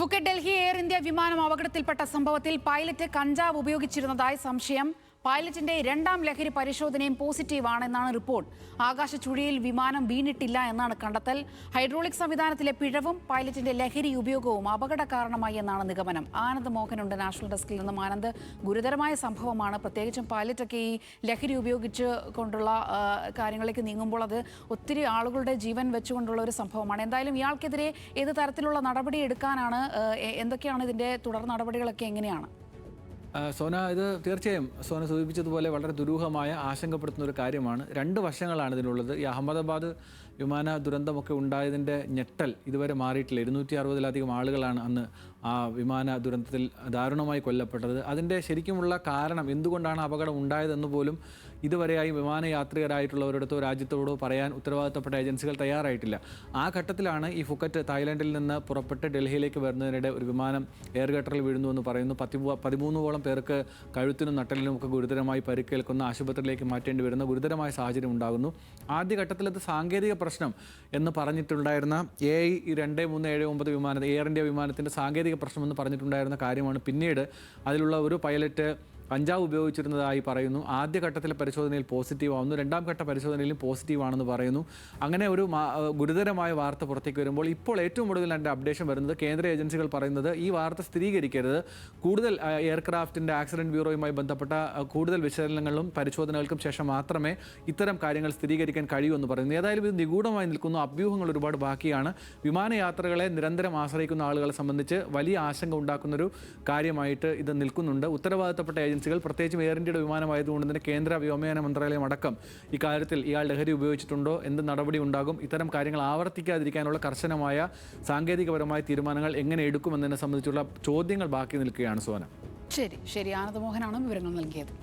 Phuket Delhi air India വിമാനം അപകടത്തിൽപ്പെട്ട സംഭവത്തിൽ പൈലറ്റ് കഞ്ചാവ് ഉപയോഗിച്ചിരുന്നതായി സംശയം. പൈലറ്റിന്റെ രണ്ടാം ലഹരി പരിശോധനയും പോസിറ്റീവാണെന്നാണ് റിപ്പോർട്ട്. ആകാശച്ചുഴിയിൽ വിമാനം വീണിട്ടില്ല എന്നാണ് കണ്ടെത്തൽ. ഹൈഡ്രോളിക് സംവിധാനത്തിലെ പിഴവും പൈലറ്റിന്റെ ലഹരി ഉപയോഗവും അപകട കാരണമായി എന്നാണ് നിഗമനം. ആനന്ദ് മോഹനുണ്ട് നാഷണൽ ഡെസ്കിൽ നിന്നും. ആനന്ദ്, ഗുരുതരമായ സംഭവമാണ്. പ്രത്യേകിച്ചും പൈലറ്റൊക്കെ ഈ ലഹരി ഉപയോഗിച്ച് കൊണ്ടുള്ള കാര്യങ്ങളിലേക്ക് നീങ്ങുമ്പോൾ അത് ഒത്തിരി ആളുകളുടെ ജീവൻ വെച്ചുകൊണ്ടുള്ള ഒരു സംഭവമാണ്. എന്തായാലും ഇയാൾക്കെതിരെ ഏത് തരത്തിലുള്ള നടപടി എടുക്കാനാണ്, എന്തൊക്കെയാണ് ഇതിന്റെ തുടർ നടപടികളൊക്കെ എങ്ങനെയാണ്? സോന, ഇത് തീർച്ചയായും സോന സൂചിപ്പിച്ചതുപോലെ വളരെ ദുരൂഹമായ ആശങ്കപ്പെടുത്തുന്ന ഒരു കാര്യമാണ്. രണ്ട് വശങ്ങളാണ് ഇതിനുള്ളത്. ഈ അഹമ്മദാബാദ് വിമാന ദുരന്തമൊക്കെ ഉണ്ടായതിൻ്റെ ഞെട്ടൽ ഇതുവരെ മാറിയിട്ടില്ല. 260-ലധികം ആളുകളാണ് അന്ന് ആ വിമാന ദുരന്തത്തിൽ ദാരുണമായി കൊല്ലപ്പെട്ടത്. അതിൻ്റെ ശരിക്കുമുള്ള കാരണം, എന്തുകൊണ്ടാണ് അപകടം ഉണ്ടായതെന്ന് പോലും ഇതുവരെയായി വിമാനയാത്രികരായിട്ടുള്ളവരടുത്തോ രാജ്യത്തോടോ പറയാൻ ഉത്തരവാദിത്തപ്പെട്ട ഏജൻസികൾ തയ്യാറായിട്ടില്ല. ആ ഘട്ടത്തിലാണ് ഈ ഫുക്കറ്റ് തായ്ലൻഡിൽ നിന്ന് പുറപ്പെട്ട് ഡൽഹിയിലേക്ക് വരുന്നതിനിടെ ഒരു വിമാനം എയർ ഗട്ടറിൽ വീഴുന്നുവെന്ന് പറയുന്നു. 13ഓളം പേർക്ക് കഴുത്തിനും നട്ടലിനും ഒക്കെ ഗുരുതരമായി പരിക്കേൽക്കുന്ന, ആശുപത്രിയിലേക്ക് മാറ്റേണ്ടി വരുന്ന ഗുരുതരമായ സാഹചര്യം ഉണ്ടാകുന്നു. ആദ്യഘട്ടത്തിൽ അത് സാങ്കേതിക പ്രശ്നം എന്ന് പറഞ്ഞിട്ടുണ്ടായിരുന്ന AI-2379 വിമാനം, എയർ ഇന്ത്യ വിമാനത്തിൻ്റെ സാങ്കേതിക പ്രശ്നമെന്ന് പറഞ്ഞിട്ടുണ്ടായിരുന്ന കാര്യമാണ് പിന്നീട് അതിലുള്ള ഒരു പൈലറ്റ് കഞ്ചാവ് ഉപയോഗിച്ചിരുന്നതായി പറയുന്നു. ആദ്യഘട്ടത്തിലെ പരിശോധനയിൽ പോസിറ്റീവ് ആവുന്നു, രണ്ടാം ഘട്ട പരിശോധനയിലും പോസിറ്റീവ് ആണെന്ന് പറയുന്നു. അങ്ങനെ ഒരു ഗുരുതരമായ വാർത്ത പുറത്തേക്ക് വരുമ്പോൾ ഇപ്പോൾ ഏറ്റവും ഒടുവിൽ എൻ്റെ അപ്ഡേഷൻ വരുന്നത്, കേന്ദ്ര ഏജൻസികൾ പറയുന്നത് ഈ വാർത്ത സ്ഥിരീകരിക്കരുത്, കൂടുതൽ എയർക്രാഫ്റ്റിൻ്റെ ആക്സിഡൻറ്റ് ബ്യൂറോയുമായി ബന്ധപ്പെട്ട കൂടുതൽ വിശകലനങ്ങളും പരിശോധനകൾക്കും ശേഷം മാത്രമേ ഇത്തരം കാര്യങ്ങൾ സ്ഥിരീകരിക്കാൻ കഴിയൂ എന്ന് പറയുന്നു. ഏതായാലും ഇത് നിഗൂഢമായി നിൽക്കുന്നു. അഭ്യൂഹങ്ങൾ ഒരുപാട് ബാക്കിയാണ്. വിമാനയാത്രകളെ നിരന്തരം ആശ്രയിക്കുന്ന ആളുകളെ സംബന്ധിച്ച് വലിയ ആശങ്ക ഉണ്ടാക്കുന്നൊരു കാര്യമായിട്ട് ഇത് നിൽക്കുന്നുണ്ട്. ഉത്തരവാദിത്തപ്പെട്ട ഏജൻസികൾ, പ്രത്യേകിച്ചും എയർ ഇന്ത്യയുടെ വിമാനമായതുകൊണ്ട് തന്നെ കേന്ദ്ര വ്യോമയാന മന്ത്രാലയം അടക്കം ഇക്കാര്യത്തിൽ ഇയാൾ ലഹരി ഉപയോഗിച്ചിട്ടുണ്ടോ, എന്ത് നടപടി ഉണ്ടാകും, ഇത്തരം കാര്യങ്ങൾ ആവർത്തിക്കാതിരിക്കാനുള്ള കർശനമായ സാങ്കേതികപരമായ തീരുമാനങ്ങൾ എങ്ങനെ എടുക്കുമെന്നതിനെ സംബന്ധിച്ചുള്ള ചോദ്യങ്ങൾ ബാക്കി നിൽക്കുകയാണ്. സോന, ശരി, ആനന്ദ് മോഹനാണ് വിവരങ്ങൾ നൽകിയത്.